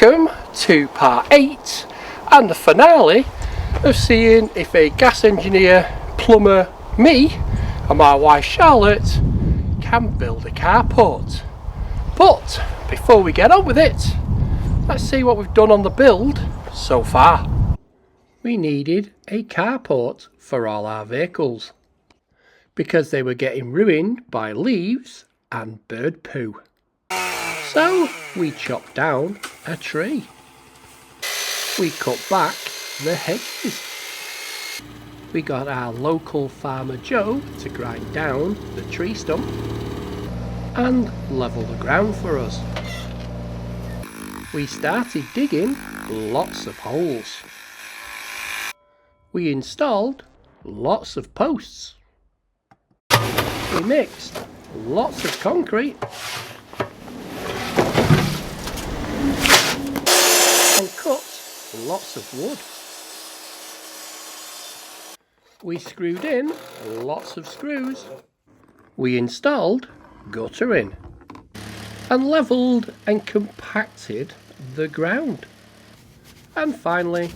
welcome to part 8 and the finale of seeing if a gas engineer, plumber, me and my wife Charlotte can build a carport. But before we get on with it, let's see what we've done on the build so far. We needed a carport for all our vehicles because they were getting ruined by leaves and bird poo. So we chopped down a tree. We cut back the hedges. We got our local farmer Joe to grind down the tree stump and level the ground for us. We started digging lots of holes. We installed lots of posts. We mixed lots of concrete and cut lots of wood. We screwed in lots of screws. We installed guttering and levelled and compacted the ground. And finally,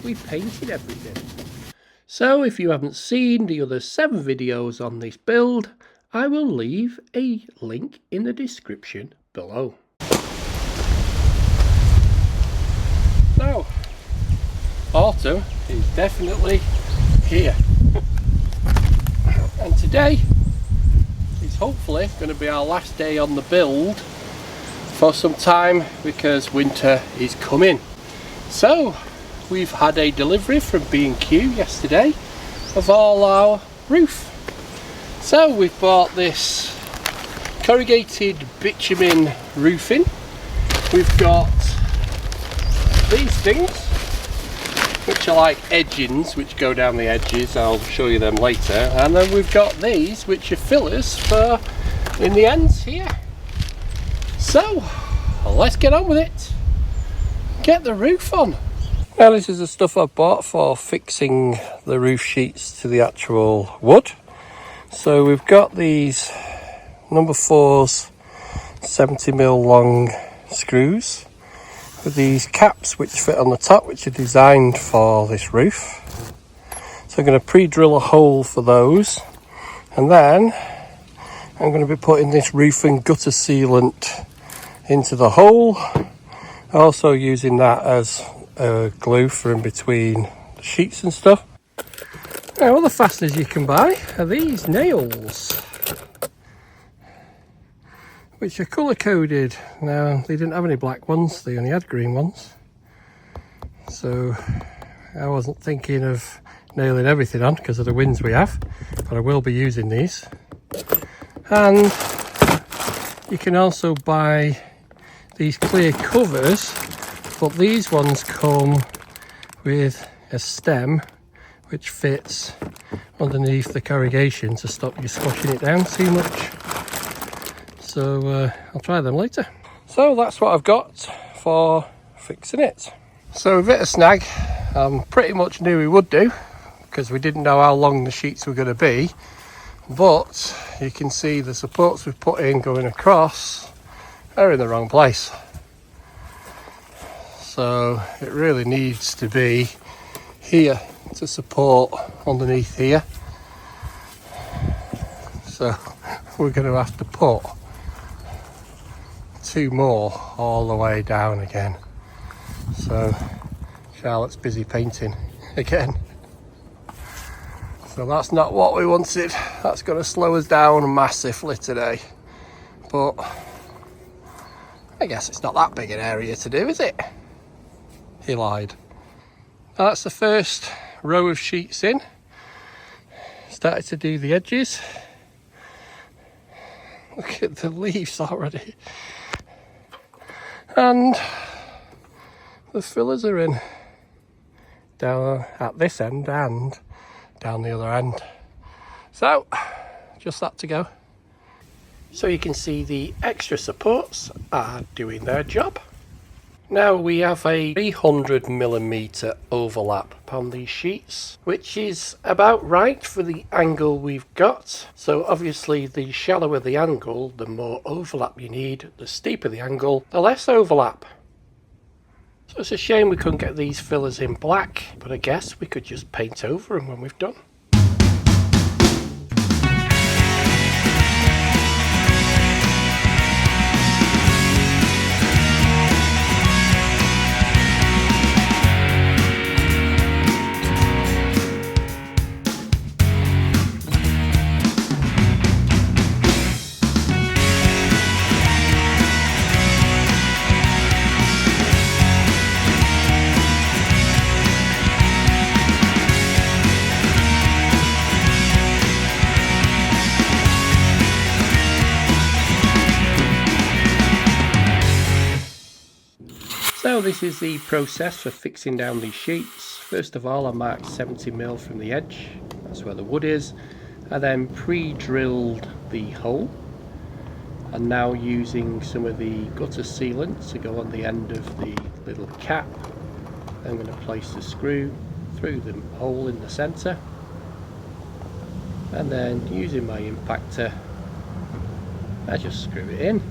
we painted everything. So if you haven't seen the other 7 videos on this build, I will leave a link in the description below. So, autumn is definitely here. And today is hopefully going to be our last day on the build for some time because winter is coming. So, we've had a delivery from B&Q yesterday of all our roof. So we've bought this corrugated bitumen roofing. We've got these things which are like edgings which go down the edges. I'll show you them later. And then we've got these which are fillers for in the ends here. So let's get on with it. Get the roof on. Now this is the stuff I bought for fixing the roof sheets to the actual wood. So we've got these number 4s 70mm long screws with these caps which fit on the top, which are designed for this roof. So I'm going to pre-drill a hole for those, and then I'm going to be putting this roof and gutter sealant into the hole, also using that as glue for in between the sheets and stuff. Now other fasteners you can buy are these nails, which are colour coded. Now they didn't have any black ones, they only had green ones, so I wasn't thinking of nailing everything on because of the winds we have, but I will be using these. And you can also buy these clear covers, but these ones come with a stem which fits underneath the corrugation to stop you squashing it down too much. So I'll try them later. So that's what I've got for fixing it. So we've hit a snag. Pretty much knew we would do because we didn't know how long the sheets were going to be, but you can see the supports we've put in going across are in the wrong place. So it really needs to be here to support underneath here. So we're going to have to put 2 more all the way down again. So Charlotte's busy painting again. So that's not what we wanted. That's going to slow us down massively today. But I guess it's not that big an area to do, is it? He lied. Now that's the first row of sheets in. Started to do the edges. Look at the leaves already. And the fillers are in. Down at this end and down the other end. So, just that to go. So you can see the extra supports are doing their job. Now we have a 300mm overlap on these sheets, which is about right for the angle we've got. So obviously the shallower the angle, the more overlap you need. The steeper the angle, the less overlap. So it's a shame we couldn't get these fillers in black, but I guess we could just paint over them when we've done. So this is the process for fixing down these sheets. First of all, I marked 70mm from the edge, that's where the wood is. I then pre-drilled the hole, and now using some of the gutter sealant to go on the end of the little cap, I'm going to place the screw through the hole in the centre, and then using my impactor I just screw it in.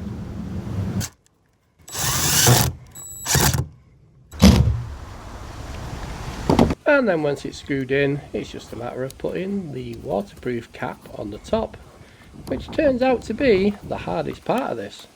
And then once it's screwed in, it's just a matter of putting the waterproof cap on the top, which turns out to be the hardest part of this.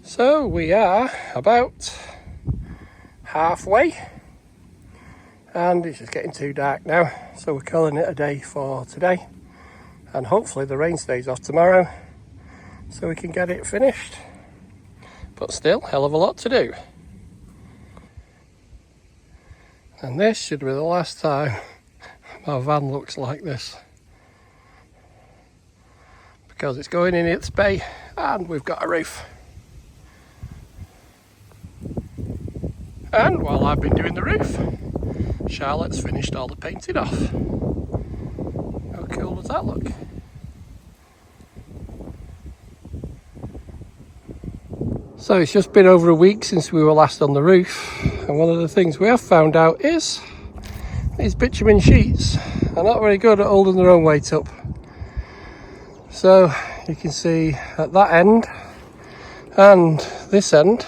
So we are about halfway, and it's just getting too dark now, so we're calling it a day for today, and hopefully the rain stays off tomorrow so we can get it finished, but still hell of a lot to do. And this should be the last time my van looks like this, because it's going in its bay and we've got a roof. And while I've been doing the roof, Charlotte's finished all the painting off. How cool does that look? So it's just been over a week since we were last on the roof, and one of the things we have found out is these bitumen sheets are not very good at holding their own weight up. So you can see at that end and this end,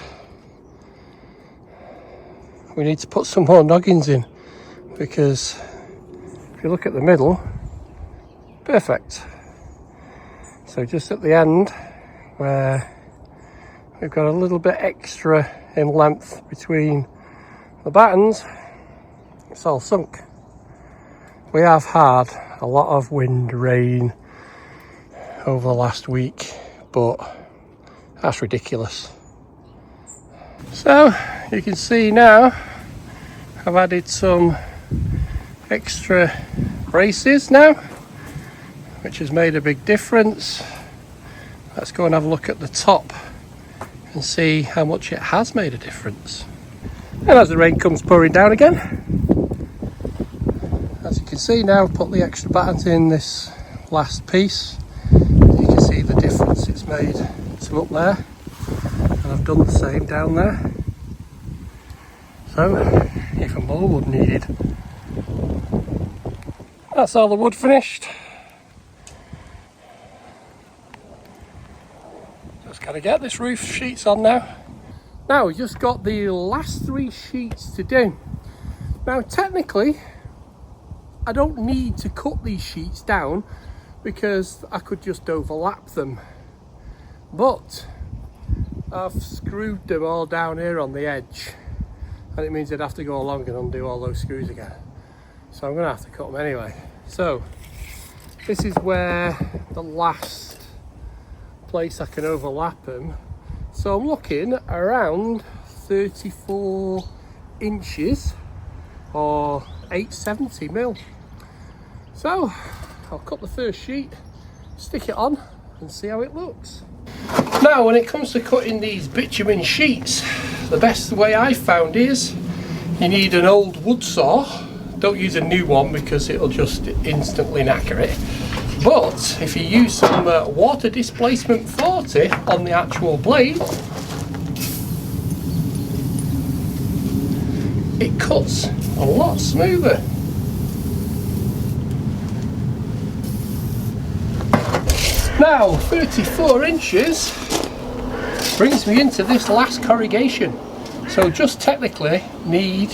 we need to put some more noggins in, because if you look at the middle, perfect. So just at the end where we've got a little bit extra in length between the battens, it's all sunk. We have had a lot of wind, rain over the last week, but that's ridiculous. So you can see now I've added some extra braces now, which has made a big difference. Let's go and have a look at the top and see how much it has made a difference. And as the rain comes pouring down again, as you can see now, I've put the extra battens in this last piece. You can see the difference it's made to up there, and I've done the same down there. So even more wood needed. That's all the wood finished. Just gotta get this roof sheets on now. Now we've just got the last 3 sheets to do. Now technically I don't need to cut these sheets down because I could just overlap them, but I've screwed them all down here on the edge, and it means I'd have to go along and undo all those screws again. So I'm going to have to cut them anyway. So this is where the last place I can overlap them. So I'm looking around 34 inches or 870mm. So I'll cut the first sheet, stick it on and see how it looks. Now when it comes to cutting these bitumen sheets, the best way I've found is you need an old wood saw. Don't use a new one because it'll just instantly knacker it. But if you use some water displacement 40 on the actual blade, it cuts a lot smoother. Now 34 inches brings me into this last corrugation. So just technically need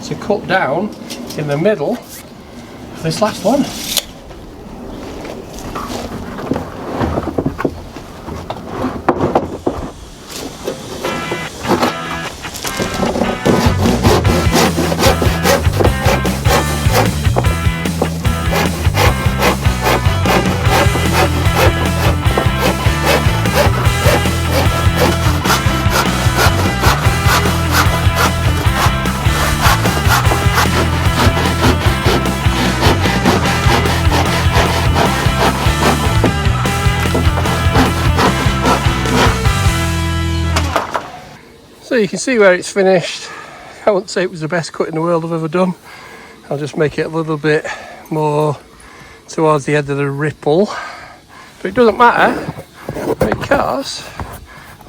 to cut down in the middle of this last one. So you can see where it's finished. I wouldn't say it was the best cut in the world I've ever done. I'll just make it a little bit more towards the end of the ripple. But it doesn't matter because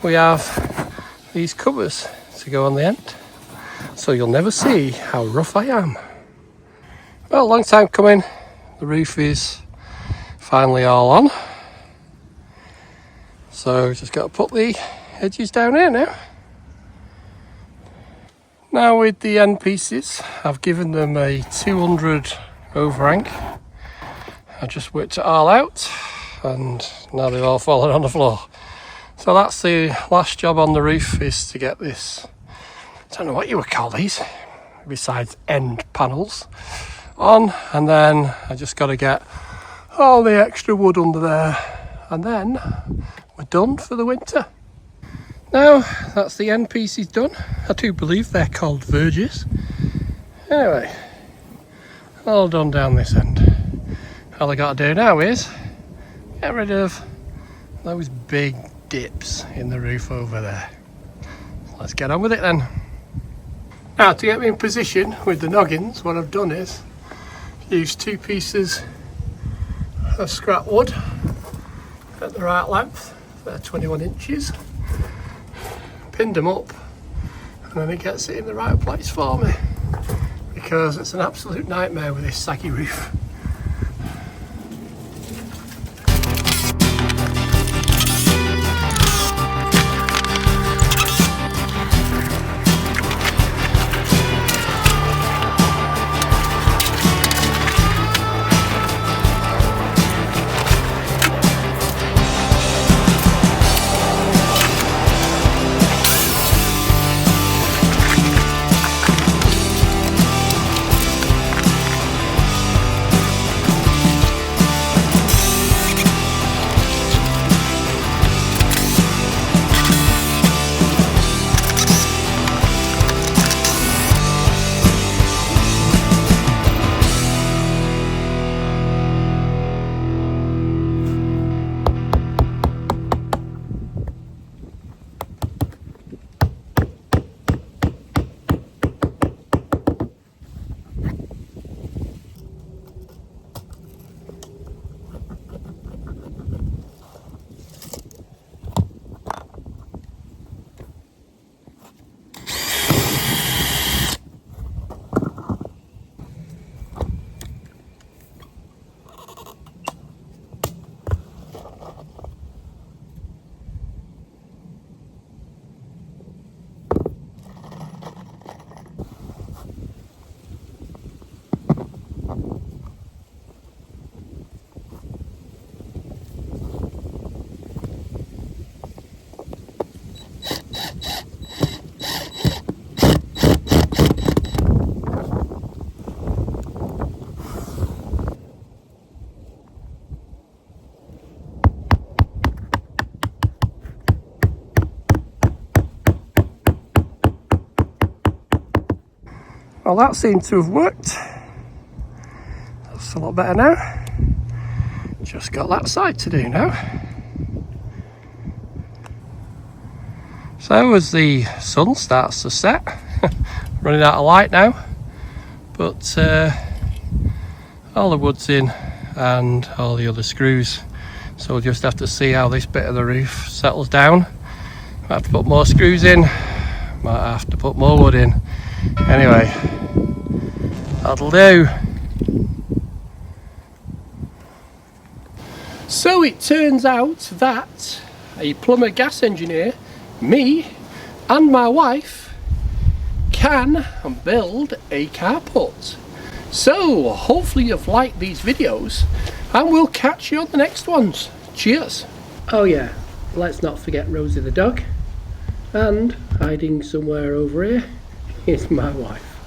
we have these covers to go on the end. So you'll never see how rough I am. Well, long time coming. The roof is finally all on. So just got to put the edges down here now. Now with the end pieces, I've given them a 200 overhang. I just worked it all out and now they've all fallen on the floor. So that's the last job on the roof, is to get this, I don't know what you would call these, besides end panels, on, and then I just got to get all the extra wood under there and then we're done for the winter. Now that's the end pieces done. I do believe they're called verges. Anyway, all done down this end. All I got to do now is get rid of those big dips in the roof over there. Let's get on with it then. Now to get me in position with the noggins, what I've done is use 2 pieces of scrap wood at the right length. They're 21 inches. Pinned them up and then it gets it in the right place for me, because it's an absolute nightmare with this saggy roof. Well, that seemed to have worked. That's a lot better now. Just got that side to do now. So as the sun starts to set, running out of light now, but all the wood's in and all the other screws, so we'll just have to see how this bit of the roof settles down. Might have to put more screws in, might have to put more wood in. Anyway, that'll do. So it turns out that a plumber gas engineer, me and my wife, can build a carport. So hopefully you've liked these videos and we'll catch you on the next ones. Cheers. Oh yeah, let's not forget Rosie the dog, and hiding somewhere over here is my wife.